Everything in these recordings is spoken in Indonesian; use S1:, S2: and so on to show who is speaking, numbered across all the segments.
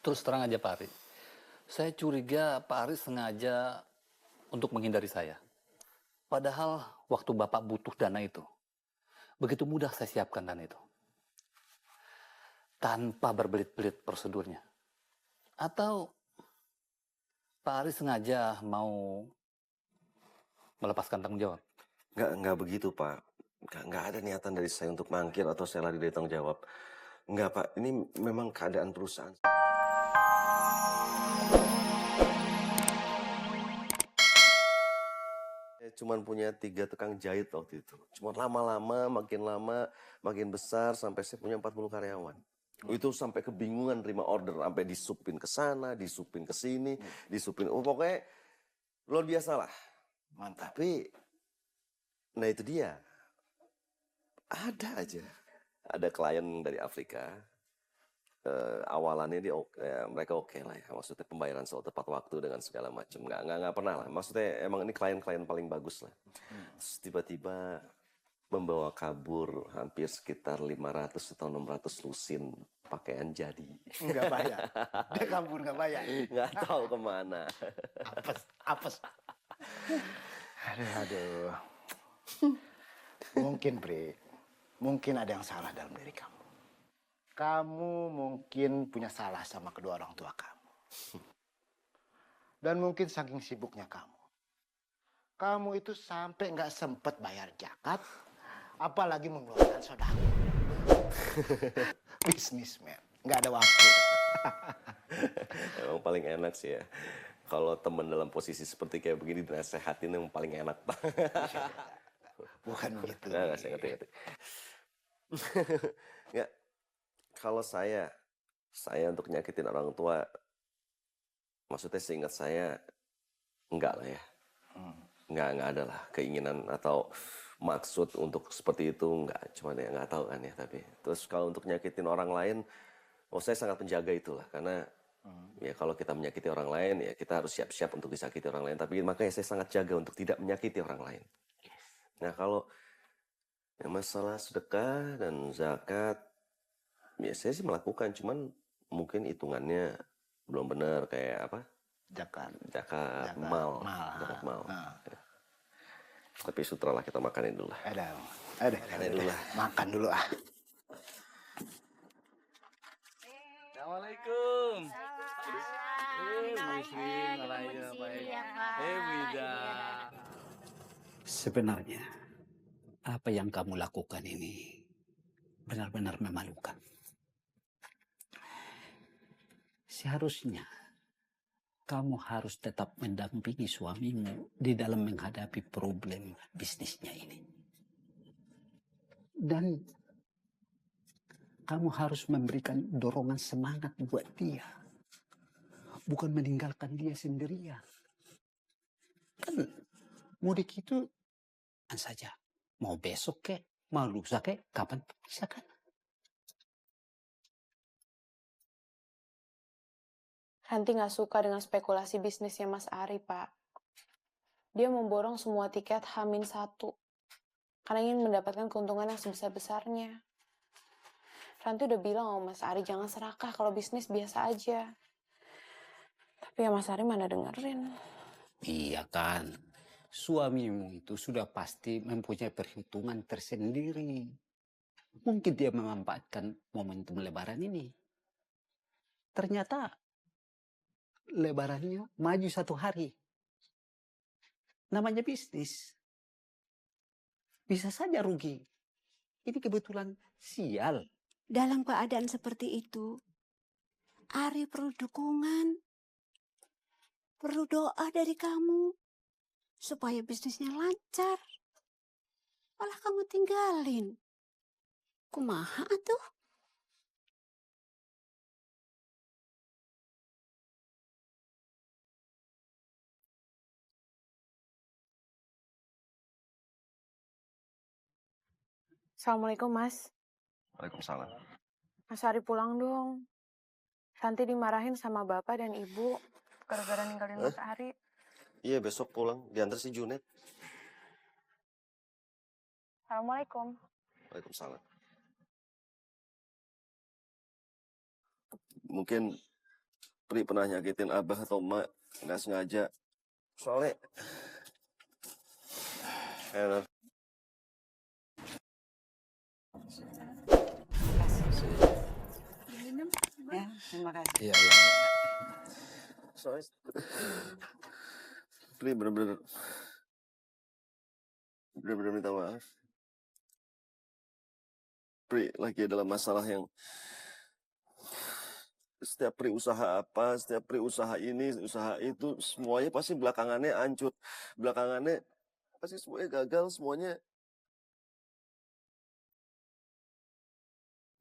S1: Terus terang aja Pak Ari, saya curiga Pak Ari sengaja untuk menghindari saya. Padahal waktu Bapak butuh dana itu, begitu mudah saya siapkan dana itu. Tanpa berbelit-belit prosedurnya. Atau Pak Ari sengaja mau melepaskan tanggung jawab?
S2: Nggak begitu, Pak. Nggak ada niatan dari saya untuk mangkir atau saya lari dari tanggung jawab. Nggak, Pak. Ini memang keadaan perusahaan. Saya cuma punya 3 tukang jahit waktu itu. Cuma lama, makin besar, sampai saya punya 40 karyawan. Itu sampai kebingungan terima order, sampai disupin ke sana, disupin ke sini, disupin. Oh, pokoknya luar biasa lah.
S3: Mantap.
S2: Tapi, nah itu dia. Ada aja. Ada klien dari Afrika. Awalannya mereka oke lah ya. Maksudnya pembayaran selalu tepat waktu dengan segala macam. Nggak pernah lah. Maksudnya emang ini klien-klien paling bagus lah. Terus tiba-tiba membawa kabur hampir sekitar 500 atau 600 lusin pakaian jadi.
S3: Nggak bayar. Dia kabur nggak bayar.
S2: Nggak tahu kemana.
S3: Apes. Aduh. Mungkin, Bre. Mungkin ada yang salah dalam diri kamu. Kamu mungkin punya salah sama kedua orang tua kamu. Dan mungkin saking sibuknya kamu. Kamu itu sampai nggak sempet bayar zakat, apalagi mengeluarkan sodako. Bisnismen, nggak ada waktu.
S2: Emang paling enak sih ya. Kalau teman dalam posisi seperti kayak begini dinasehatin yang paling enak.
S3: Bukan begitu.
S2: Nggak, saya ngerti. Nggak, kalau saya untuk nyakitin orang tua, maksudnya seingat saya, enggak lah ya. Enggak ada lah keinginan atau maksud untuk seperti itu, enggak. Cuma ya nggak tahu kan ya, tapi. Terus kalau untuk nyakitin orang lain, saya sangat menjaga itulah. Karena ya kalau kita menyakiti orang lain, ya kita harus siap-siap untuk disakiti orang lain. Tapi makanya saya sangat jaga untuk tidak menyakiti orang lain. Nah kalau yang masalah sedekah dan zakat, ya saya sih melakukan, cuman mungkin hitungannya belum benar kayak apa? Zakat mal. Ya. Tapi sutralah kita makanin dulu lah.
S3: Ada dulu lah. Makan dulu ah.
S1: Assalamualaikum. Sebenarnya, apa yang kamu lakukan ini benar-benar memalukan. Seharusnya kamu harus tetap mendampingi suamimu di dalam menghadapi problem bisnisnya ini. Dan kamu harus memberikan dorongan semangat buat dia. Bukan meninggalkan dia sendirian. Kan mudik itu kan saja. Mau besok kek, mau lusa kek, kapan bisa kan?
S4: Ranti nggak suka dengan spekulasi bisnisnya Mas Ari, Pak. Dia memborong semua tiket H-1 karena ingin mendapatkan keuntungan yang sebesar-besarnya. Ranti udah bilang sama Mas Ari jangan serakah kalau bisnis biasa aja. Tapi ya Mas Ari mana dengerin.
S1: Iya kan, suamimu itu sudah pasti mempunyai perhitungan tersendiri. Mungkin dia memanfaatkan momentum lebaran ini. Ternyata lebarannya maju 1 hari. Namanya bisnis. Bisa saja rugi. Ini kebetulan sial.
S5: Dalam keadaan seperti itu, Ari perlu dukungan, perlu doa dari kamu, supaya bisnisnya lancar. Malah kamu tinggalin. Kumaha tuh?
S4: Assalamualaikum, Mas.
S2: Waalaikumsalam.
S4: Mas Ari pulang dong. Ranti dimarahin sama bapak dan ibu gara-gara ninggalin Mas Ari.
S2: Iya besok pulang, diantar si Junet.
S4: Assalamualaikum.
S2: Waalaikumsalam. Mungkin Pri pernah nyakitin abah atau emak nggak sengaja. Soalnya, enak.
S5: Ya, terima kasih.
S6: Iya, iya.
S2: Soalnya, Pri bener-bener minta maaf. Pri lagi dalam masalah yang setiap Pri usaha apa, setiap Pri usaha ini, usaha itu, semuanya pasti belakangannya hancur. Belakangannya pasti semuanya gagal, semuanya.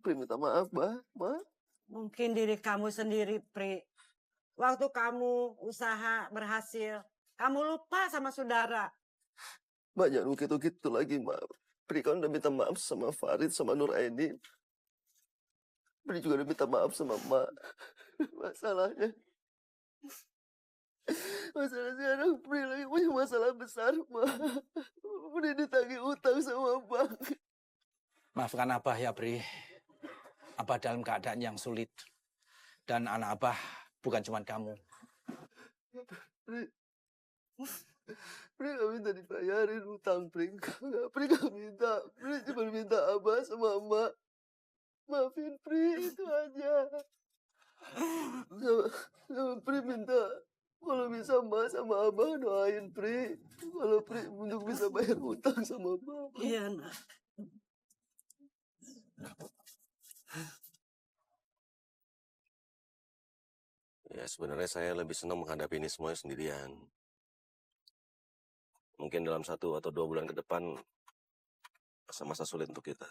S2: Pri minta maaf, Ma.
S7: Mungkin diri kamu sendiri, Pri. Waktu kamu usaha berhasil, kamu lupa sama saudara.
S2: Mbak jangan gitu-gitu lagi, Mbak. Pri kan udah minta maaf sama Farid, sama Nur Aini. Pri juga udah minta maaf sama Mbak. Masalahnya, masalah sekarang Pri lagi punya masalah besar, Mbak. Pri ditagih utang sama bank.
S6: Maafkan Abah ya, Pri. Abah dalam keadaan yang sulit. Dan anak Abah bukan cuma kamu.
S2: Pri gak minta dibayarin utang, Pri. Pri gak minta. Pri cuma minta Abah sama Mbak. Maafin Pri, itu aja. Sama Pri minta, kalau bisa Mbak sama Abah doain Pri. Kalau Pri untuk bisa bayar utang sama Mbak.
S7: Iya, nak.
S2: Ya sebenarnya saya lebih senang menghadapi ini semuanya sendirian. Mungkin dalam 1 atau 2 bulan ke depan masa-masa sulit untuk kita.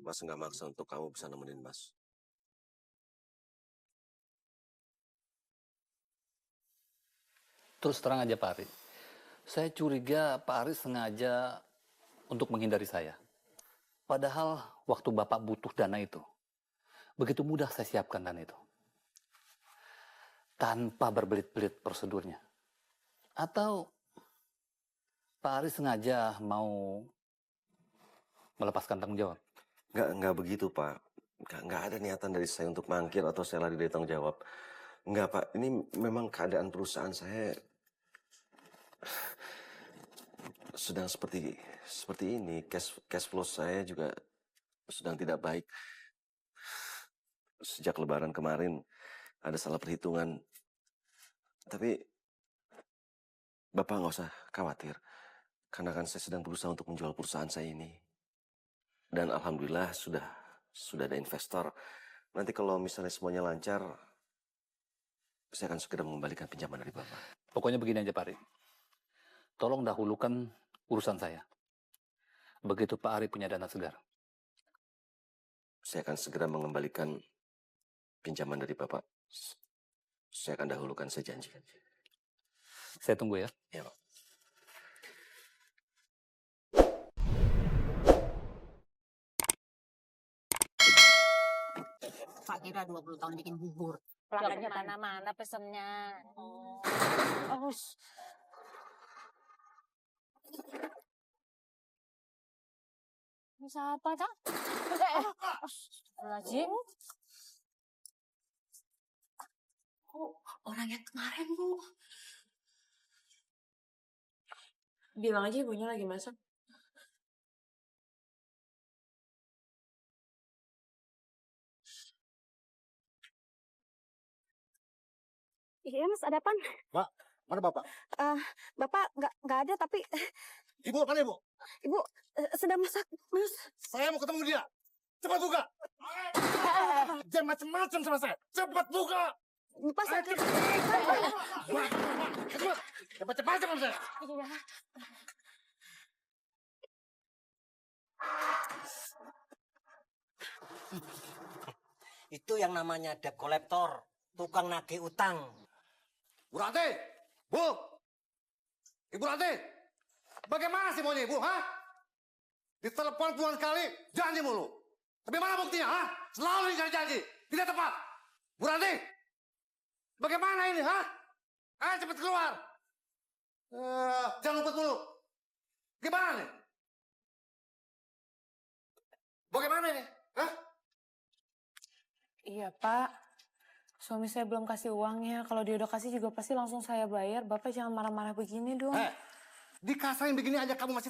S2: Mas nggak maksa untuk kamu bisa nemenin Mas.
S8: Terus terang aja Pak Ari, saya curiga Pak Ari sengaja untuk menghindari saya. Padahal waktu Bapak butuh dana itu, begitu mudah saya siapkan dana itu. Tanpa berbelit-belit prosedurnya. Atau Pak Ari sengaja mau melepaskan tanggung jawab?
S2: Nggak begitu, Pak. Nggak ada niatan dari saya untuk mangkir atau saya lari dari tanggung jawab. Nggak, Pak. Ini memang keadaan perusahaan saya sedang seperti ini. Cash flow saya juga sedang tidak baik. Sejak Lebaran kemarin ada salah perhitungan. Tapi Bapak nggak usah khawatir. Karena kan saya sedang berusaha untuk menjual perusahaan saya ini. Dan alhamdulillah sudah ada investor. Nanti kalau misalnya semuanya lancar, saya akan segera mengembalikan pinjaman dari Bapak.
S8: Pokoknya begini aja Pak Ari. Tolong dahulukan urusan saya. Begitu Pak Ari punya dana segar.
S2: Saya akan segera mengembalikan pinjaman dari Bapak. Saya akan dahulukan, saya janji.
S8: Saya tunggu ya.
S2: Ya, Pak.
S5: Pak kira 20 tahun bikin bubur.
S9: Pelanggannya mana-mana pesennya. Oh. Bisa apa, Kak? Lazim.
S5: Orang yang kemarin, Bu.
S4: Bilang aja ibunya lagi masak.
S9: Iya, Mas, ada apa?
S3: Mana Bapak?
S9: Bapak nggak ada, tapi
S3: Ibu, mana Ibu?
S9: Ibu sedang masak, Mas.
S3: Saya mau ketemu dia. Cepat buka. Jangan macam-macam sama saya. Cepat buka.
S9: Pas sakit.
S3: Cepat sama saya.
S9: Iya.
S10: Itu yang namanya debt collector, tukang nagih utang.
S3: Bu Ranti, Bu, Ibu Ranti, bagaimana sih maunya Ibu, ha? Ditelepon puluhan kali, janji mulu. Tapi mana buktinya, ha? Selalu ingkar janji, tidak tepat. Bu Ranti, bagaimana ini, ha? Ayo cepat keluar. Jangan lupa dulu. Gimana nih? Bagaimana ini, ha?
S4: Iya, Pak. Suami saya belum kasih uangnya. Kalau dia udah kasih juga pasti langsung saya bayar. Bapak jangan marah-marah begini dong.
S3: Dikasarin begini aja kamu masih